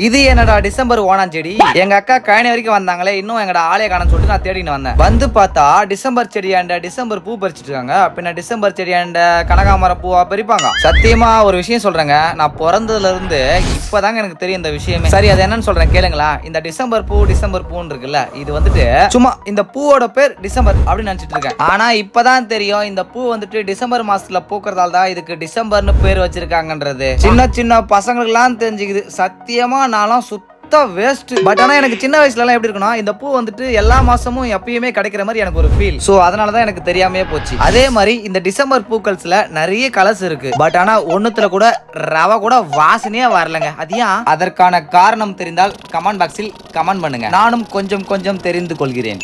இது என்னடா டிசம்பர் ஓணாம் செடி. எங்க அக்கா கழனி வரைக்கும் வந்தாங்களே, இன்னும் எங்கட ஆளே காணோம்னு சொல்லிட்டு நான் தேடின்னு வந்தேன். வந்து பார்த்தா டிசம்பர் செடியாண்ட டிசம்பர் பூ பறிச்சிட்டு இருக்காங்க. பின்ன டிசம்பர் செடியாண்ட கனகாமரம் பூவா பறிப்பாங்க. சத்தியமா ஒரு விஷயம் சொல்றேங்க, நான் பிறந்ததுல இருந்து இப்பதாங்க எனக்கு தெரியும் இந்த விஷயமே. சரி, அது என்னன்னு சொல்றேன் கேளுங்களா. இந்த டிசம்பர் பூன்னு இருக்குல்ல, இது வந்துட்டு சும்மா இந்த பூவோட பேர் டிசம்பர் அப்படின்னு நினைச்சிட்டு இருக்கேன். ஆனா இப்பதான் தெரியும் இந்த பூ வந்துட்டு டிசம்பர் மாசத்துல பூக்கறதால தான் இதுக்கு டிசம்பர்னு பேர் வச்சிருக்காங்கன்றது. சின்ன சின்ன பசங்களுக்கு எல்லாம் தெரிஞ்சுக்குது. சத்தியமா நான்லாம் வேஸ்ட். பட் ஆனா எனக்கு சின்ன வயசுல எல்லாம் எப்படி இருக்குன்னா, இந்த பூ வந்துட்டு எல்லா மாசமும் எப்பயுமே கிடைக்கிற மாதிரி எனக்கு ஒரு ஃபீல். சோ அதனாலதான் எனக்கு தெரியாமே போச்சு. அதே மாதிரி இந்த டிசம்பர் பூக்கள்ஸ்ல நிறைய கலர்ஸ் இருக்கு. பட் ஆனா ஒண்ணுத்துல கூட ரவ கூட வாசனையே வரலங்க. அது ஏன்? அதற்கான காரணம் தெரிந்தால் கமெண்ட் பாக்ஸில் கமெண்ட் பண்ணுங்க. நானும் கொஞ்சம் கொஞ்சம் தெரிந்து கொள்கிறேன்.